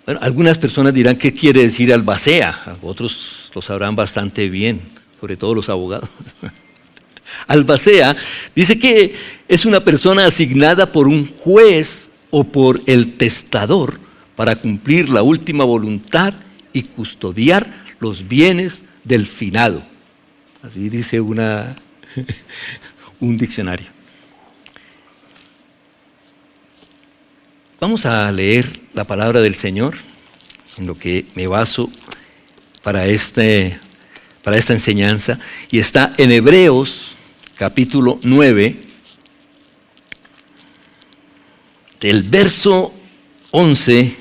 Bueno, algunas personas dirán qué quiere decir albacea, otros lo sabrán bastante bien, sobre todo los abogados. Albacea dice que es una persona asignada por un juez o por el testador para cumplir la última voluntad y custodiar los bienes del finado. Así dice un diccionario. Vamos a leer la palabra del Señor, en lo que me baso para esta enseñanza, y está en Hebreos capítulo 9, del verso 11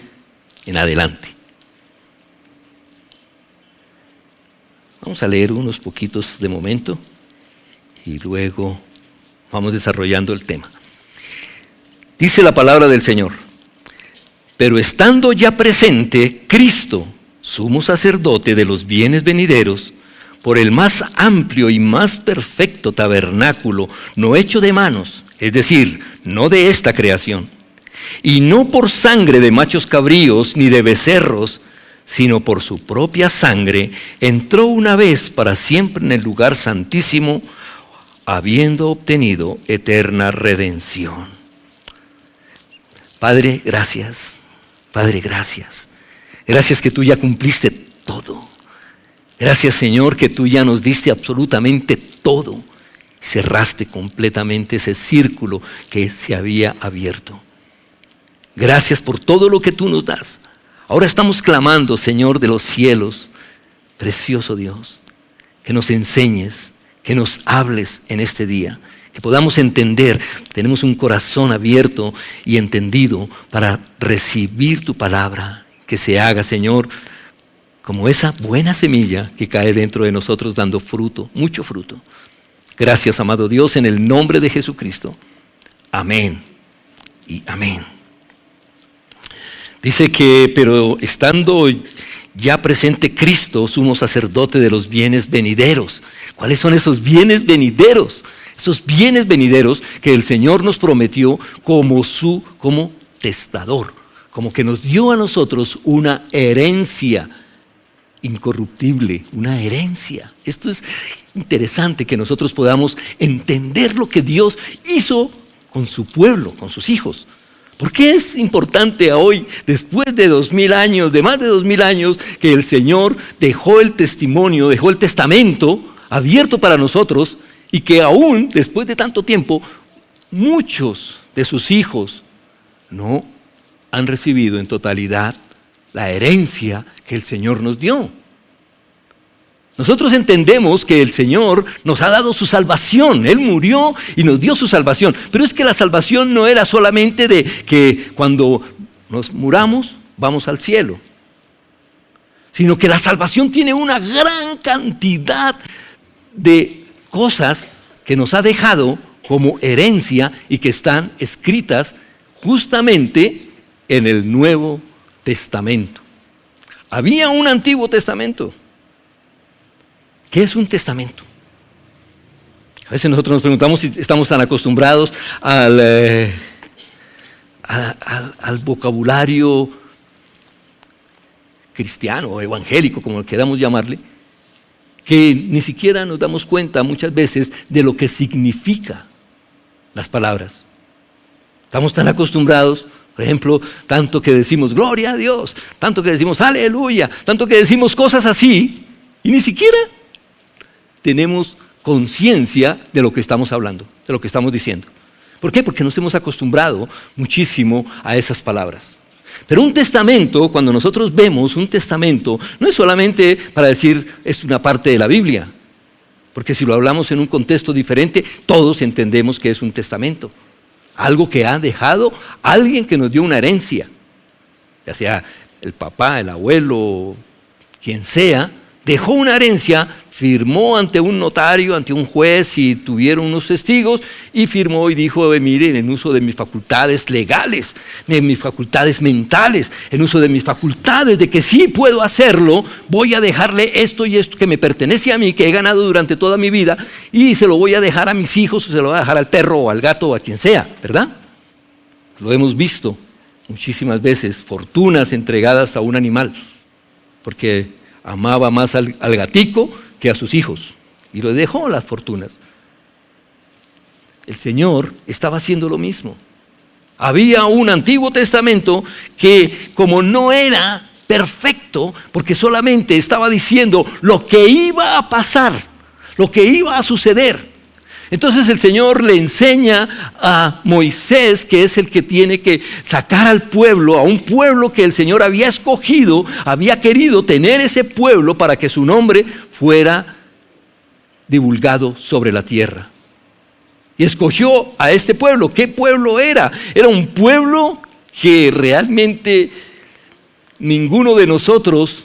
en adelante. Vamos a leer unos poquitos de momento y luego vamos desarrollando el tema. Dice la palabra del Señor: pero estando ya presente Cristo, sumo sacerdote de los bienes venideros, por el más amplio y más perfecto tabernáculo, no hecho de manos, es decir, no de esta creación, y no por sangre de machos cabríos ni de becerros, sino por su propia sangre, entró una vez para siempre en el lugar santísimo, habiendo obtenido eterna redención. Padre, gracias. Padre, gracias. Gracias que tú ya cumpliste todo. Gracias, Señor, que tú ya nos diste absolutamente todo. Cerraste completamente ese círculo que se había abierto. Gracias por todo lo que tú nos das. Ahora estamos clamando, Señor de los cielos, precioso Dios, que nos enseñes, que nos hables en este día, que podamos entender. Tenemos un corazón abierto y entendido para recibir tu palabra, que se haga, Señor, como esa buena semilla que cae dentro de nosotros dando fruto, mucho fruto. Gracias, amado Dios, en el nombre de Jesucristo. Amén y amén. Dice que, pero estando ya presente Cristo, sumo sacerdote de los bienes venideros. ¿Cuáles son esos bienes venideros? Esos bienes venideros que el Señor nos prometió como testador, como que nos dio a nosotros una herencia incorruptible, una herencia. Esto es interesante, que nosotros podamos entender lo que Dios hizo con su pueblo, con sus hijos. ¿Por qué es importante hoy, después de 2000 años, de más de 2000 años, que el Señor dejó el testimonio, dejó el testamento abierto para nosotros, y que aún después de tanto tiempo, muchos de sus hijos no han recibido en totalidad la herencia que el Señor nos dio? Nosotros entendemos que el Señor nos ha dado su salvación. Él murió y nos dio su salvación. Pero es que la salvación no era solamente de que cuando nos muramos vamos al cielo, sino que la salvación tiene una gran cantidad de cosas que nos ha dejado como herencia y que están escritas justamente en el Nuevo Testamento. Había un Antiguo Testamento. ¿Qué es un testamento? A veces nosotros nos preguntamos si estamos tan acostumbrados al vocabulario cristiano o evangélico, como queramos llamarle, que ni siquiera nos damos cuenta muchas veces de lo que significa las palabras. Estamos tan acostumbrados, por ejemplo, tanto que decimos gloria a Dios, tanto que decimos aleluya, tanto que decimos cosas así, y ni siquiera tenemos conciencia de lo que estamos hablando, de lo que estamos diciendo. ¿Por qué? Porque nos hemos acostumbrado muchísimo a esas palabras. Pero un testamento, cuando nosotros vemos un testamento, no es solamente para decir es una parte de la Biblia, porque si lo hablamos en un contexto diferente, todos entendemos que es un testamento. Algo que ha dejado alguien que nos dio una herencia, ya sea el papá, el abuelo, quien sea, dejó una herencia, firmó ante un notario, ante un juez, y tuvieron unos testigos, y firmó y dijo, miren, en uso de mis facultades legales, en mis facultades mentales, en uso de mis facultades de que sí puedo hacerlo, voy a dejarle esto y esto que me pertenece a mí, que he ganado durante toda mi vida, y se lo voy a dejar a mis hijos, o se lo voy a dejar al perro o al gato o a quien sea, ¿verdad? Lo hemos visto muchísimas veces fortunas entregadas a un animal, porque amaba más al gatico que a sus hijos, y le dejó las fortunas. El Señor estaba haciendo lo mismo. Había un Antiguo Testamento que, como no era perfecto, porque solamente estaba diciendo lo que iba a pasar, lo que iba a suceder. Entonces el Señor le enseña a Moisés, que es el que tiene que sacar al pueblo, a un pueblo que el Señor había escogido, había querido tener ese pueblo para que su nombre fuera divulgado sobre la tierra. Y escogió a este pueblo. ¿Qué pueblo era? Era un pueblo que realmente ninguno de nosotros,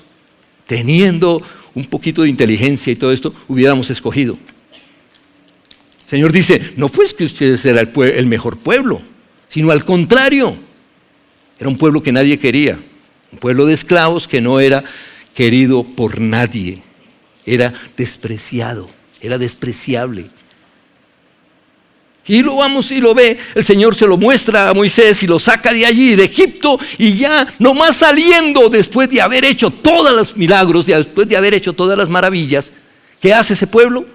teniendo un poquito de inteligencia y todo esto, hubiéramos escogido. El Señor dice, no fue que ustedes eran el mejor pueblo, sino al contrario. Era un pueblo que nadie quería. Un pueblo de esclavos que no era querido por nadie. Era despreciado, era despreciable. Y lo vamos y lo ve, el Señor se lo muestra a Moisés y lo saca de allí, de Egipto, y ya nomás saliendo, después de haber hecho todos los milagros, después de haber hecho todas las maravillas, ¿qué hace ese pueblo?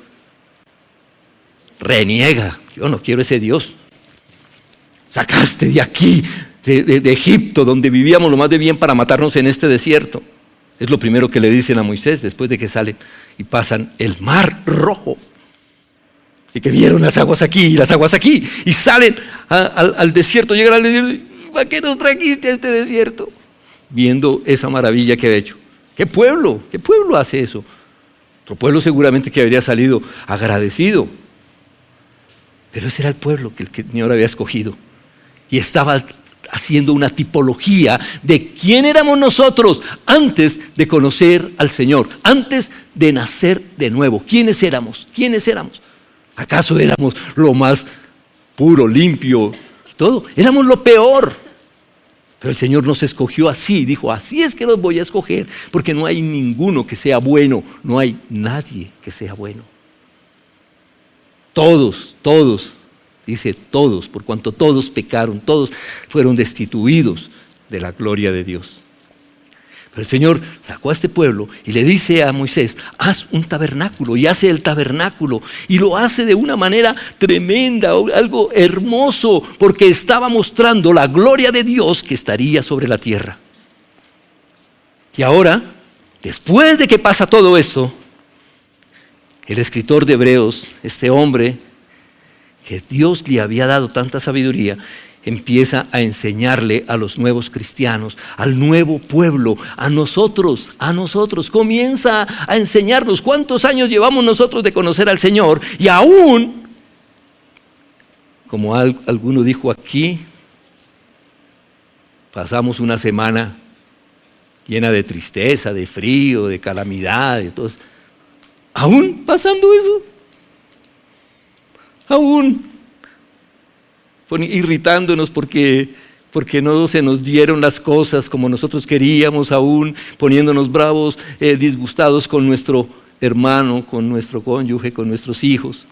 Reniega. Yo no quiero ese Dios. Sacaste de aquí, de Egipto, donde vivíamos lo más de bien, para matarnos en este desierto. Es lo primero que le dicen a Moisés después de que salen y pasan el Mar Rojo. Y que vieron las aguas aquí y las aguas aquí, y salen al desierto, llegan al desierto. ¿Para qué nos trajiste a este desierto? Viendo esa maravilla que había hecho. ¿Qué pueblo hace eso? Otro pueblo seguramente que habría salido agradecido. Pero ese era el pueblo que el Señor había escogido. Y estaba haciendo una tipología de quién éramos nosotros antes de conocer al Señor, antes de nacer de nuevo. ¿Quiénes éramos? ¿Acaso éramos lo más puro, limpio, todo? Éramos lo peor. Pero el Señor nos escogió así, dijo, así es que los voy a escoger, porque no hay ninguno que sea bueno, no hay nadie que sea bueno. Todos, dice todos, por cuanto todos pecaron, todos fueron destituidos de la gloria de Dios. Pero el Señor sacó a este pueblo y le dice a Moisés, haz un tabernáculo, y hace el tabernáculo, y lo hace de una manera tremenda, algo hermoso, porque estaba mostrando la gloria de Dios que estaría sobre la tierra. Y ahora, después de que pasa todo esto, el escritor de Hebreos, este hombre que Dios le había dado tanta sabiduría, empieza a enseñarle a los nuevos cristianos, al nuevo pueblo, a nosotros, comienza a enseñarnos cuántos años llevamos nosotros de conocer al Señor, y aún, como alguno dijo aquí, pasamos una semana llena de tristeza, de frío, de calamidad, de todo. Aún pasando eso, aún irritándonos porque no se nos dieron las cosas como nosotros queríamos, aún poniéndonos bravos, disgustados con nuestro hermano, con nuestro cónyuge, con nuestros hijos.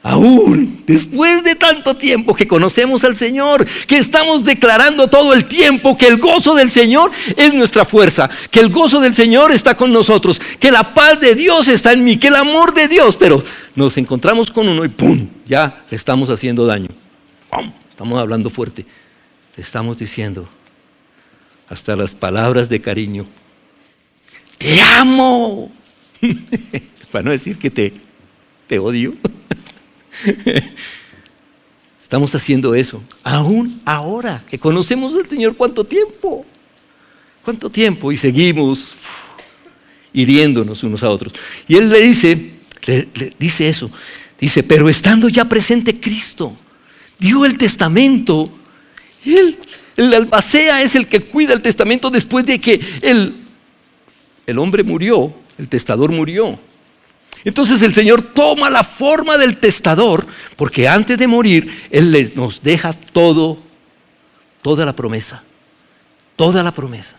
Aún después de tanto tiempo que conocemos al Señor, que estamos declarando todo el tiempo que el gozo del Señor es nuestra fuerza, que el gozo del Señor está con nosotros, que la paz de Dios está en mí, que el amor de Dios, pero nos encontramos con uno y ¡pum! Ya le estamos haciendo daño. ¡Pum! Estamos hablando fuerte, le estamos diciendo hasta las palabras de cariño, ¡te amo! Para no decir que te odio. Estamos haciendo eso, aún ahora que conocemos al Señor. ¿Cuánto tiempo? Y seguimos hiriéndonos unos a otros. Y Él le dice eso, dice, pero estando ya presente Cristo, dio el testamento. El albacea es el que cuida el testamento después de que el hombre murió, el testador murió. Entonces el Señor toma la forma del testador, porque antes de morir, Él nos deja toda la promesa. Toda la promesa.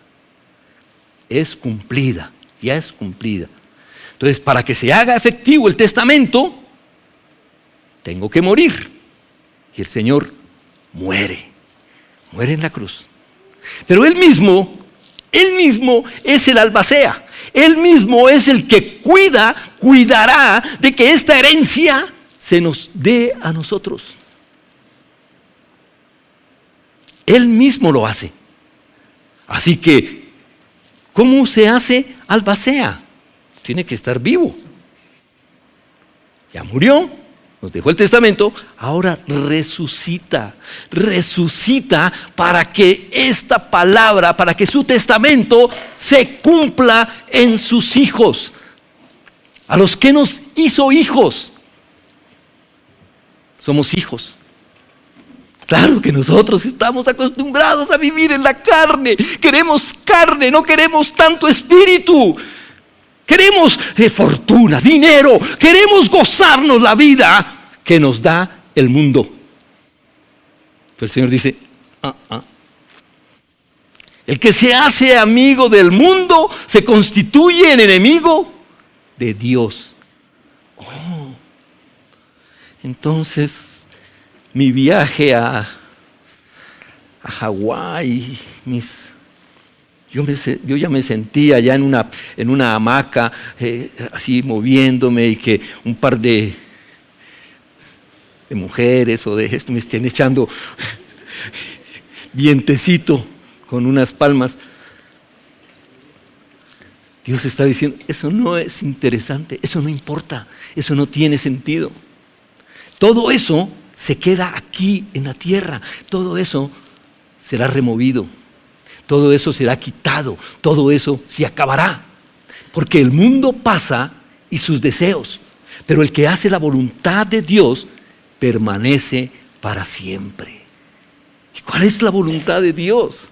Es cumplida, ya es cumplida. Entonces, para que se haga efectivo el testamento, tengo que morir. Y el Señor muere Muere en la cruz. Pero Él mismo es el albacea. Él mismo es el que cuidará de que esta herencia se nos dé a nosotros. Él mismo lo hace. Así que, ¿cómo se hace albacea? Tiene que estar vivo. Ya murió, nos dejó el testamento, ahora resucita para que esta palabra, para que su testamento se cumpla en sus hijos, a los que nos hizo hijos. Somos hijos. Claro que nosotros estamos acostumbrados a vivir en la carne, no queremos tanto espíritu. Queremos fortuna, dinero, queremos gozarnos la vida que nos da el mundo. Pero el Señor dice, el que se hace amigo del mundo se constituye en enemigo de Dios. Entonces, mi viaje a Hawái, yo ya me sentía ya en una hamaca, así moviéndome, y que un par de mujeres o de esto me estén echando vientecito con unas palmas. Dios está diciendo, eso no es interesante, eso no importa, eso no tiene sentido. Todo eso se queda aquí en la tierra, todo eso será removido. Todo eso será quitado, todo eso se acabará. Porque el mundo pasa y sus deseos, pero el que hace la voluntad de Dios permanece para siempre. ¿Y cuál es la voluntad de Dios?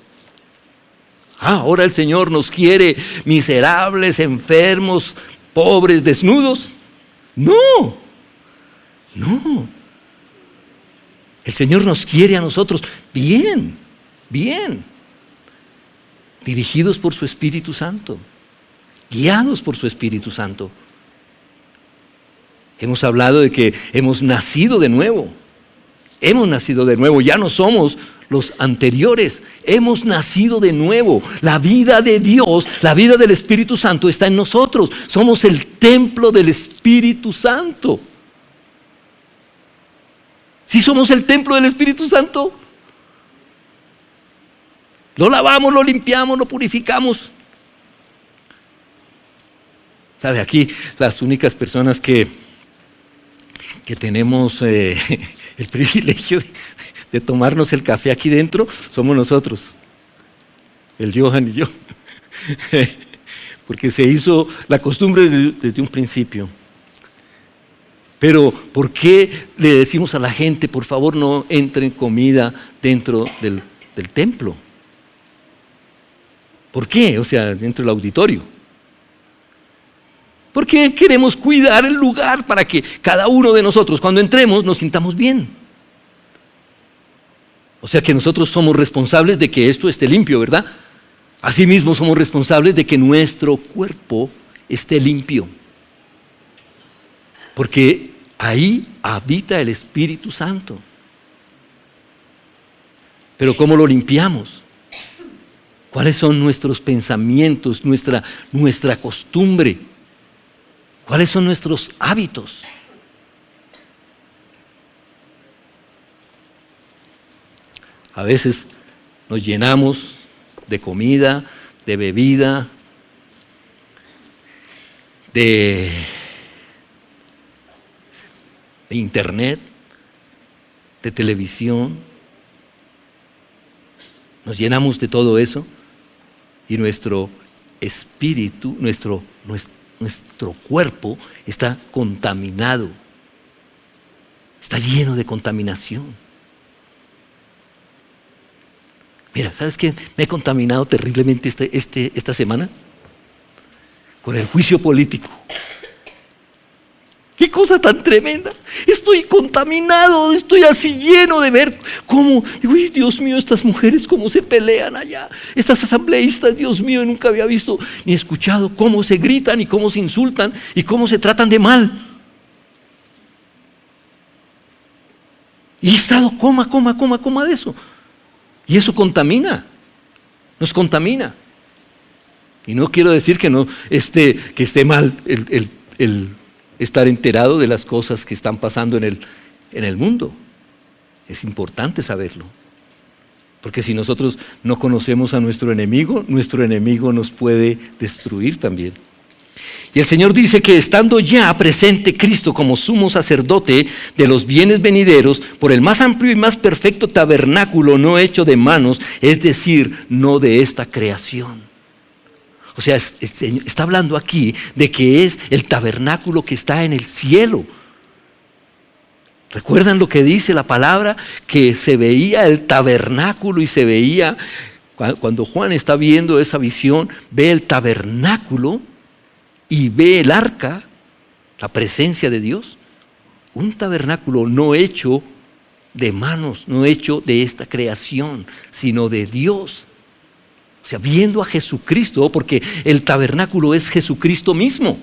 Ahora el Señor nos quiere miserables, enfermos, pobres, desnudos. No. El Señor nos quiere a nosotros bien. Dirigidos por su Espíritu Santo, guiados por su Espíritu Santo. Hemos hablado de que hemos nacido de nuevo, ya no somos los anteriores, hemos nacido de nuevo. La vida de Dios, la vida del Espíritu Santo está en nosotros, somos el templo del Espíritu Santo. ¿Sí somos el templo del Espíritu Santo? Lo lavamos, lo limpiamos, lo purificamos. ¿Sabe? Aquí las únicas personas que tenemos el privilegio de tomarnos el café aquí dentro somos nosotros, el Johan y yo. Porque se hizo la costumbre desde un principio. Pero ¿por qué le decimos a la gente, por favor no entren comida dentro del templo? ¿Por qué? O sea, dentro del auditorio. Porque queremos cuidar el lugar para que cada uno de nosotros, cuando entremos, nos sintamos bien. O sea que nosotros somos responsables de que esto esté limpio, ¿verdad? Asimismo somos responsables de que nuestro cuerpo esté limpio. Porque ahí habita el Espíritu Santo. Pero ¿cómo lo limpiamos? ¿Cuáles son nuestros pensamientos, nuestra costumbre? ¿Cuáles son nuestros hábitos? A veces nos llenamos de comida, de bebida, de internet, de televisión. Nos llenamos de todo eso. Y nuestro espíritu, nuestro cuerpo está contaminado, está lleno de contaminación. Mira, ¿sabes qué? Me he contaminado terriblemente esta semana con el juicio político. ¡Qué cosa tan tremenda! Estoy contaminado, estoy así lleno de ver cómo, uy, Dios mío, estas mujeres cómo se pelean allá, estas asambleístas, Dios mío, nunca había visto ni escuchado cómo se gritan y cómo se insultan y cómo se tratan de mal. Y he estado coma de eso. Y eso contamina, nos contamina. Y no quiero decir que esté mal el estar enterado de las cosas que están pasando en el mundo. Es importante saberlo. Porque si nosotros no conocemos a nuestro enemigo nos puede destruir también. Y el Señor dice que estando ya presente Cristo como sumo sacerdote de los bienes venideros, por el más amplio y más perfecto tabernáculo no hecho de manos, es decir, no de esta creación. O sea, está hablando aquí de que es el tabernáculo que está en el cielo. ¿Recuerdan lo que dice la palabra? Que se veía el tabernáculo y se veía, cuando Juan está viendo esa visión, ve el tabernáculo y ve el arca, la presencia de Dios. Un tabernáculo no hecho de manos, no hecho de esta creación, sino de Dios. O sea, viendo a Jesucristo, porque el tabernáculo es Jesucristo mismo.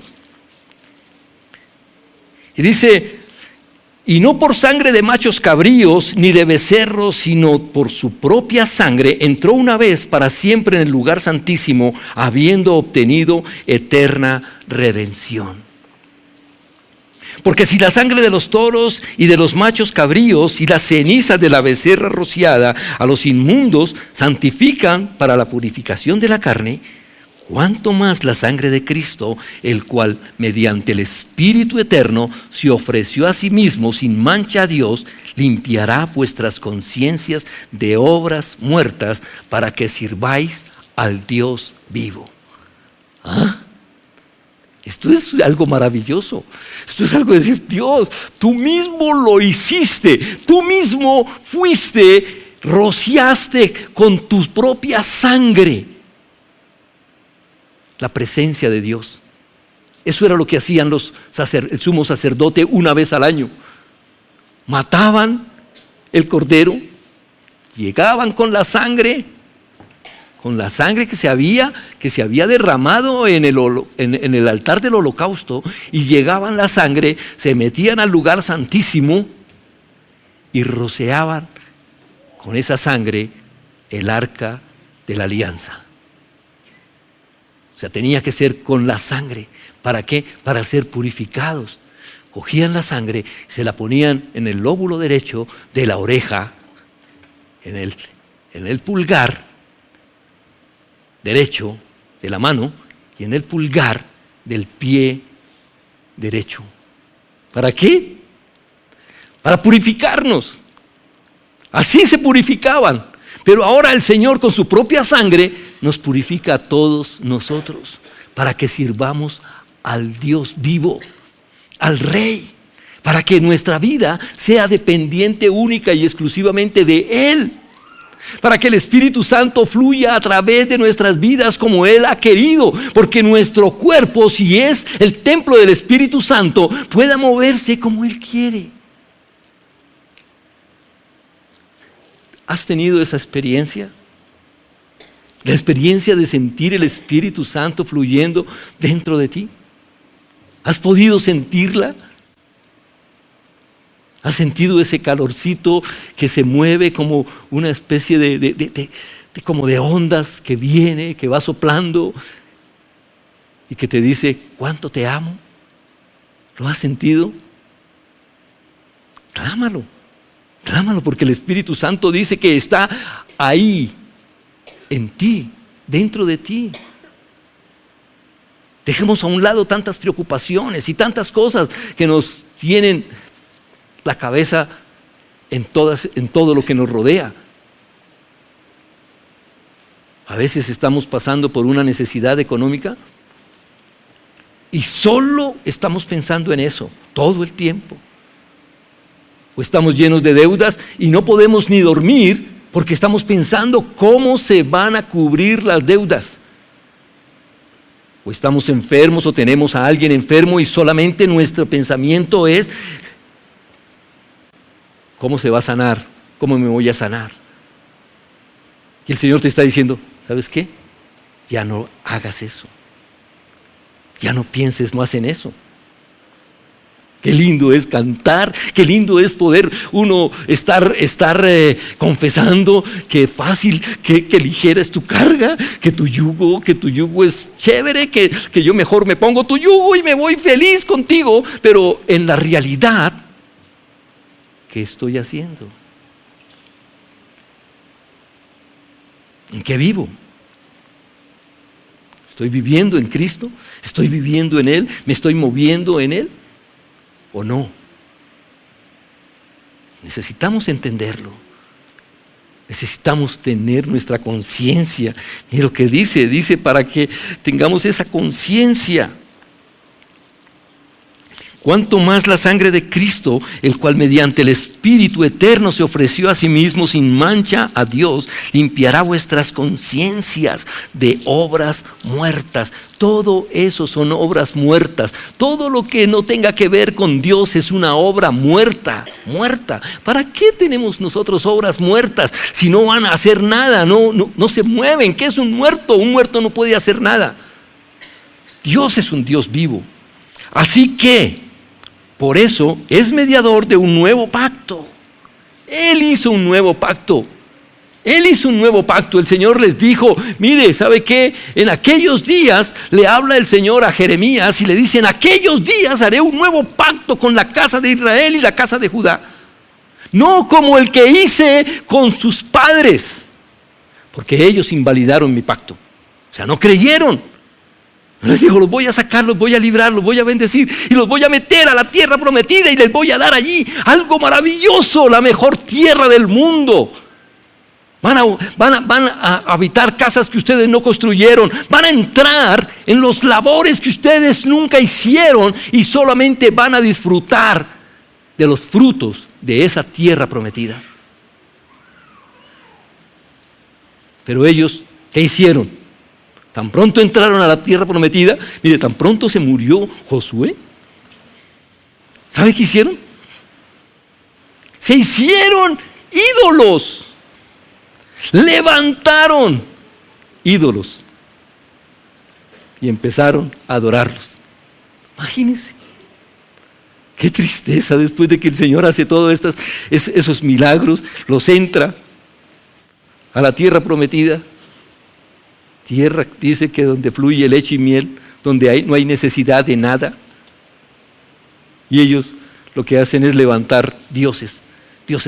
Y dice, y no por sangre de machos cabríos ni de becerros, sino por su propia sangre, entró una vez para siempre en el lugar santísimo, habiendo obtenido eterna redención. Porque si la sangre de los toros y de los machos cabríos y las cenizas de la becerra rociada a los inmundos santifican para la purificación de la carne, cuánto más la sangre de Cristo, el cual mediante el Espíritu eterno se ofreció a sí mismo sin mancha a Dios, limpiará vuestras conciencias de obras muertas para que sirváis al Dios vivo. ¿Ah? Esto es algo maravilloso. Esto es algo de decir, Dios, tú mismo lo hiciste, tú mismo fuiste, rociaste con tu propia sangre la presencia de Dios. Eso era lo que hacían el sumo sacerdote una vez al año. Mataban el cordero, llegaban con la sangre que se había derramado en el altar del holocausto, y llegaban la sangre, se metían al lugar santísimo y rociaban con esa sangre el arca de la alianza. O sea, tenía que ser con la sangre. ¿Para qué? Para ser purificados. Cogían la sangre, se la ponían en el lóbulo derecho de la oreja, en el pulgar derecho de la mano y en el pulgar del pie derecho. ¿Para qué? Para purificarnos. Así se purificaban. Pero ahora el Señor con su propia sangre nos purifica a todos nosotros para que sirvamos al Dios vivo, al Rey, para que nuestra vida sea dependiente única y exclusivamente de Él. Para que el Espíritu Santo fluya a través de nuestras vidas como Él ha querido, porque nuestro cuerpo, si es el templo del Espíritu Santo, pueda moverse como Él quiere. ¿Has tenido esa experiencia? La experiencia de sentir el Espíritu Santo fluyendo dentro de ti. ¿Has podido sentirla? ¿Has sentido ese calorcito que se mueve como una especie como de ondas que viene, que va soplando y que te dice, ¿cuánto te amo? ¿Lo has sentido? Clámalo, porque el Espíritu Santo dice que está ahí, en ti, dentro de ti. Dejemos a un lado tantas preocupaciones y tantas cosas que nos tienen la cabeza en todo lo que nos rodea. A veces estamos pasando por una necesidad económica y solo estamos pensando en eso todo el tiempo. O estamos llenos de deudas y no podemos ni dormir porque estamos pensando cómo se van a cubrir las deudas. O estamos enfermos o tenemos a alguien enfermo y solamente nuestro pensamiento es ¿cómo se va a sanar? ¿Cómo me voy a sanar? Y el Señor te está diciendo, ¿sabes qué? Ya no hagas eso. Ya no pienses más en eso. Qué lindo es cantar, qué lindo es poder uno estar confesando que fácil, que ligera es tu carga, que tu yugo es chévere, que yo mejor me pongo tu yugo y me voy feliz contigo. Pero en la realidad, ¿qué estoy haciendo? ¿En qué vivo? ¿Estoy viviendo en Cristo? ¿Estoy viviendo en Él? ¿Me estoy moviendo en Él? ¿O no? Necesitamos entenderlo. Necesitamos tener nuestra conciencia. Mira lo que dice para que tengamos esa conciencia. Cuanto más la sangre de Cristo, el cual mediante el Espíritu eterno se ofreció a sí mismo sin mancha a Dios, limpiará vuestras conciencias de obras muertas. Todo eso son obras muertas. Todo lo que no tenga que ver con Dios es una obra muerta. ¿Para qué tenemos nosotros obras muertas si no van a hacer nada? No se mueven. ¿Qué es un muerto? Un muerto no puede hacer nada. Dios es un Dios vivo. Así que por eso es mediador de un nuevo pacto. Él hizo un nuevo pacto. El Señor les dijo, mire, ¿sabe qué? En aquellos días le habla el Señor a Jeremías y le dice, en aquellos días haré un nuevo pacto con la casa de Israel y la casa de Judá. No como el que hice con sus padres, porque ellos invalidaron mi pacto. O sea, no creyeron. Les dijo, los voy a sacar, los voy a librar, los voy a bendecir y los voy a meter a la tierra prometida y les voy a dar allí algo maravilloso, la mejor tierra del mundo. Van a habitar casas que ustedes no construyeron, van a entrar en los labores que ustedes nunca hicieron y solamente van a disfrutar de los frutos de esa tierra prometida. Pero ellos, ¿qué hicieron? Tan pronto entraron a la tierra prometida, mire, tan pronto se murió Josué. ¿Sabe qué hicieron? Se hicieron ídolos. Levantaron ídolos. Y empezaron a adorarlos. Imagínense. Qué tristeza después de que el Señor hace todos esos milagros, los entra a la tierra prometida. Tierra, dice que donde fluye leche y miel, donde no hay necesidad de nada. Y ellos lo que hacen es levantar dioses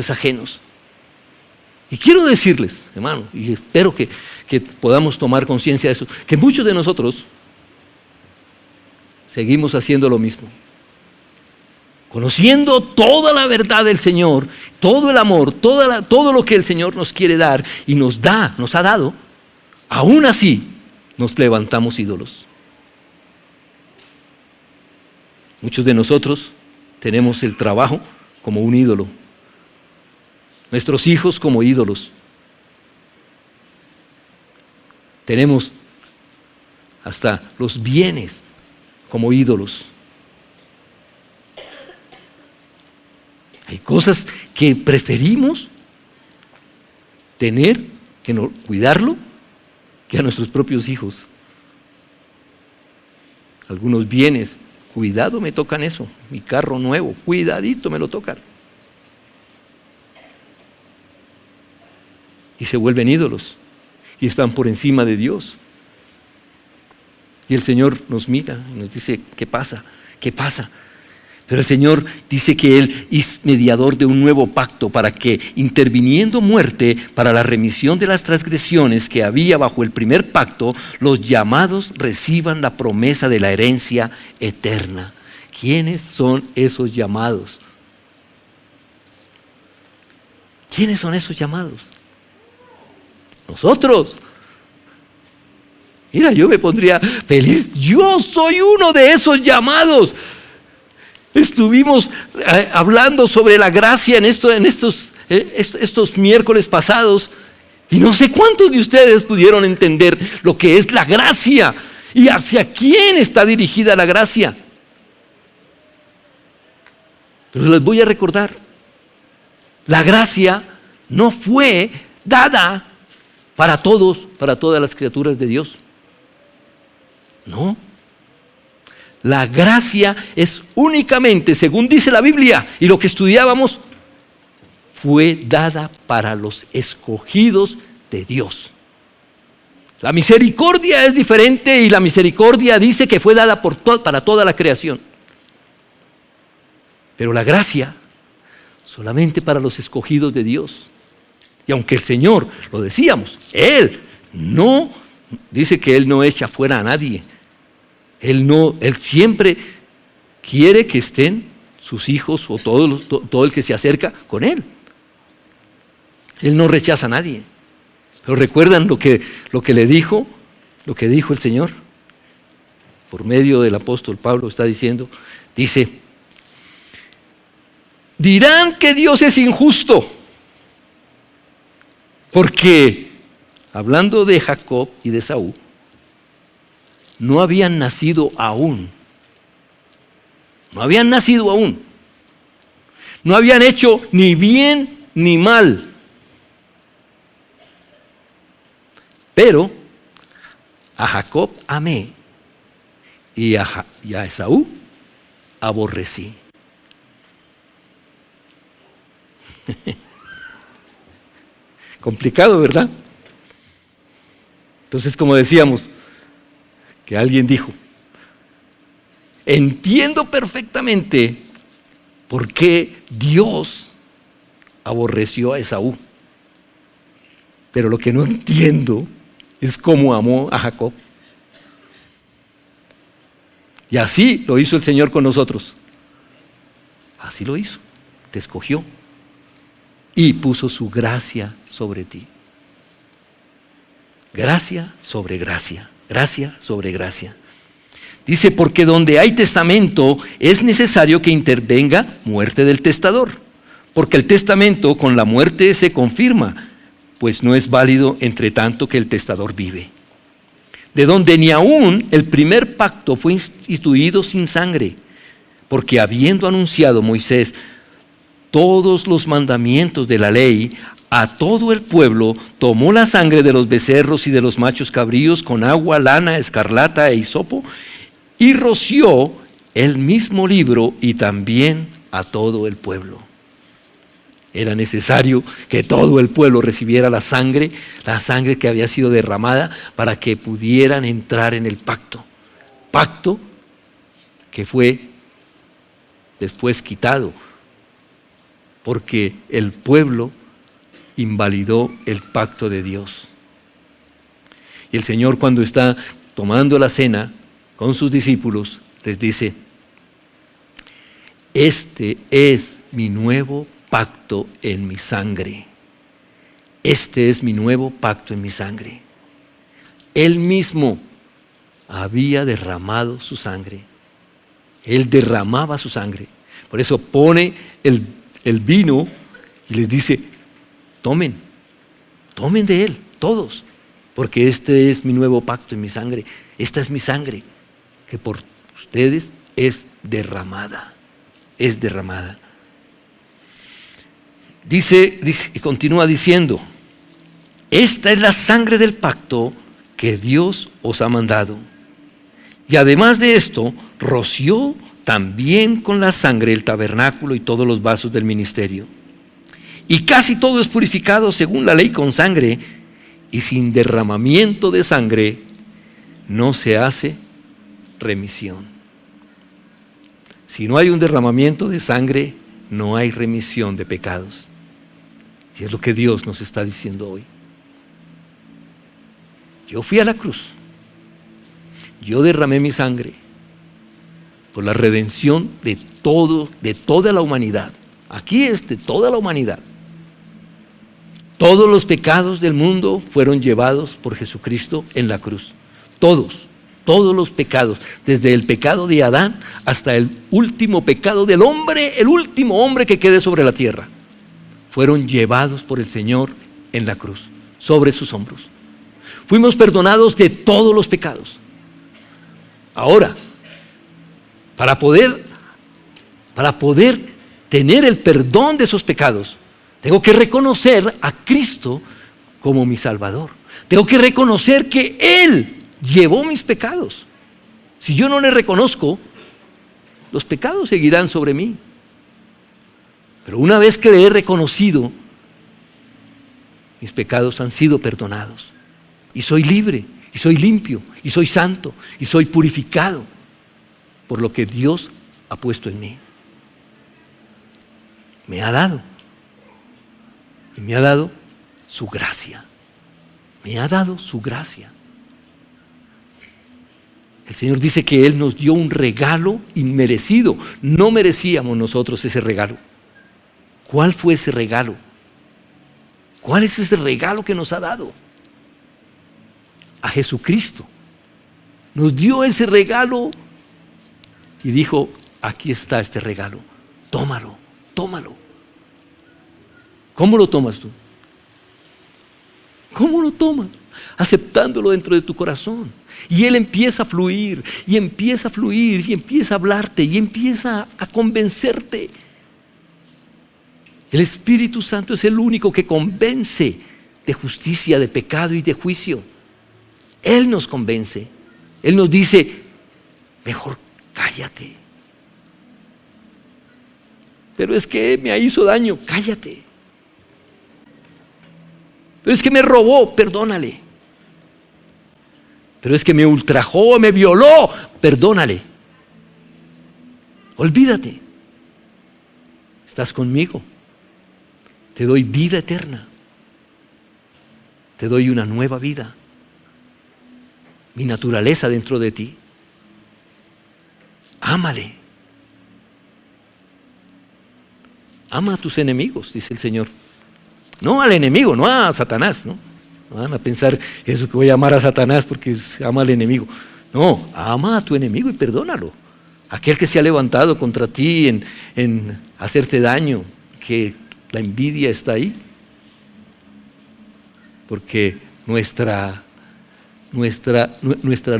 ajenos. Y quiero decirles, hermano, y espero que podamos tomar conciencia de eso, que muchos de nosotros seguimos haciendo lo mismo. Conociendo toda la verdad del Señor, todo el amor, todo lo que el Señor nos quiere dar y nos ha dado, aún así nos levantamos ídolos. Muchos de nosotros tenemos el trabajo como un ídolo, nuestros hijos como ídolos. Tenemos hasta los bienes como ídolos. Hay cosas que preferimos tener, que no cuidarlo, que a nuestros propios hijos. Algunos bienes, cuidado me tocan eso, mi carro nuevo, cuidadito me lo tocan. Y se vuelven ídolos y están por encima de Dios. Y el Señor nos mira y nos dice, ¿qué pasa? ¿Qué pasa? Pero el Señor dice que Él es mediador de un nuevo pacto para que, interviniendo muerte para la remisión de las transgresiones que había bajo el primer pacto, los llamados reciban la promesa de la herencia eterna. ¿Quiénes son esos llamados? ¿Quiénes son esos llamados? Nosotros. Mira, yo me pondría feliz. Yo soy uno de esos llamados. Estuvimos hablando sobre la gracia en estos miércoles pasados y no sé cuántos de ustedes pudieron entender lo que es la gracia y hacia quién está dirigida la gracia. Pero les voy a recordar, la gracia no fue dada para todos, para todas las criaturas de Dios. No. La gracia es únicamente, según dice la Biblia y lo que estudiábamos, fue dada para los escogidos de Dios. La misericordia es diferente y la misericordia dice que fue dada para toda la creación. Pero la gracia solamente para los escogidos de Dios. Y aunque el Señor, lo decíamos, Él no, dice que Él no echa fuera a nadie. Él siempre quiere que estén sus hijos o todo el que se acerca con Él. Él no rechaza a nadie. Pero recuerdan lo que dijo el Señor. Por medio del apóstol Pablo está diciendo, dice, dirán que Dios es injusto, porque, hablando de Jacob y de Esaú, no habían nacido aún. No habían nacido aún. No habían hecho ni bien ni mal. Pero a Jacob amé y a Esaú aborrecí. Complicado, ¿verdad? Entonces, como decíamos, que alguien dijo, entiendo perfectamente por qué Dios aborreció a Esaú, pero lo que no entiendo es cómo amó a Jacob. Y así lo hizo el Señor con nosotros. Así lo hizo, te escogió y puso su gracia sobre ti. Gracia sobre gracia, gracia sobre gracia. Dice, porque donde hay testamento es necesario que intervenga muerte del testador, porque el testamento con la muerte se confirma, pues no es válido entre tanto que el testador vive. De donde ni aún el primer pacto fue instituido sin sangre, porque habiendo anunciado Moisés todos los mandamientos de la ley a todo el pueblo, tomó la sangre de los becerros y de los machos cabríos con agua, lana, escarlata e hisopo, y roció el mismo libro y también a todo el pueblo. Era necesario que todo el pueblo recibiera la sangre que había sido derramada para que pudieran entrar en el pacto. Pacto que fue después quitado, porque el pueblo invalidó el pacto de Dios. Y el Señor, cuando está tomando la cena con sus discípulos, les dice, este es mi nuevo pacto en mi sangre. Este es mi nuevo pacto en mi sangre. Él mismo había derramado su sangre. Él derramaba su sangre. Por eso pone el vino y les dice, tomen de él, todos, porque este es mi nuevo pacto en mi sangre. Esta es mi sangre, que por ustedes es derramada. Es derramada. Dice, y continúa diciendo, esta es la sangre del pacto que Dios os ha mandado. Y además de esto, roció también con la sangre el tabernáculo y todos los vasos del ministerio. Y casi todo es purificado según la ley con sangre, y sin derramamiento de sangre no se hace remisión. Si no hay un derramamiento de sangre, no hay remisión de pecados. Y es lo que Dios nos está diciendo hoy. Yo fui a la cruz. Yo derramé mi sangre por la redención de toda la humanidad. Aquí es de toda la humanidad. Todos los pecados del mundo fueron llevados por Jesucristo en la cruz. Todos los pecados, desde el pecado de Adán hasta el último pecado del hombre, el último hombre que quede sobre la tierra, fueron llevados por el Señor en la cruz, sobre sus hombros. Fuimos perdonados de todos los pecados. Ahora, para poder tener el perdón de esos pecados, tengo que reconocer a Cristo como mi Salvador. Tengo que reconocer que Él llevó mis pecados. Si yo no le reconozco, los pecados seguirán sobre mí. Pero una vez que le he reconocido, mis pecados han sido perdonados. Y soy libre, y soy limpio, y soy santo, y soy purificado por lo que Dios ha puesto en mí. Me ha dado. Y me ha dado su gracia. Me ha dado su gracia. El Señor dice que Él nos dio un regalo inmerecido. No merecíamos nosotros ese regalo. ¿Cuál fue ese regalo? ¿Cuál es ese regalo que nos ha dado? A Jesucristo. Nos dio ese regalo y dijo, aquí está este regalo. Tómalo, tómalo. ¿Cómo lo tomas tú? ¿Cómo lo tomas? Aceptándolo dentro de tu corazón. Y Él empieza a fluir, y empieza a fluir, y empieza a hablarte, y empieza a convencerte. El Espíritu Santo es el único que convence de justicia, de pecado y de juicio. Él nos convence. Él nos dice, mejor cállate. Pero es que me hizo daño, cállate. Pero es que me robó, perdónale. Pero es que me ultrajó, me violó, perdónale. Olvídate. Estás conmigo. Te doy vida eterna. Te doy una nueva vida. Mi naturaleza dentro de ti. Ámale. Ama a tus enemigos, dice el Señor. No al enemigo, no a Satanás, ¿no? No van a pensar eso que voy a amar a Satanás porque ama al enemigo. No, ama a tu enemigo y perdónalo. Aquel que se ha levantado contra ti en hacerte daño, que la envidia está ahí. Porque nuestra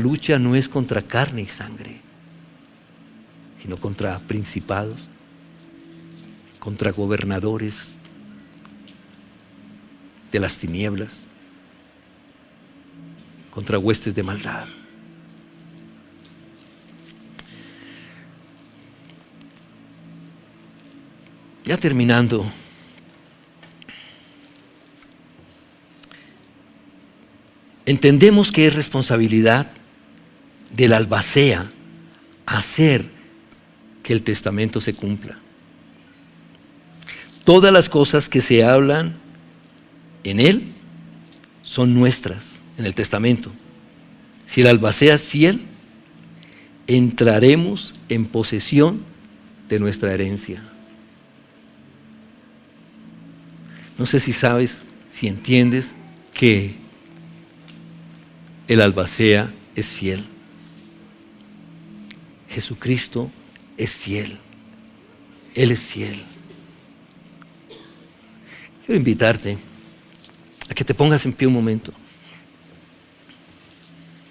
lucha no es contra carne y sangre, sino contra principados, contra gobernadores de las tinieblas, contra huestes de maldad. Ya terminando, entendemos que es responsabilidad del albacea hacer que el testamento se cumpla. Todas las cosas que se hablan en él son nuestras, en el testamento. Si el albacea es fiel, entraremos en posesión de nuestra herencia. No sé si sabes, si entiendes que el albacea es fiel. Jesucristo es fiel. Él es fiel. Quiero invitarte a que te pongas en pie un momento.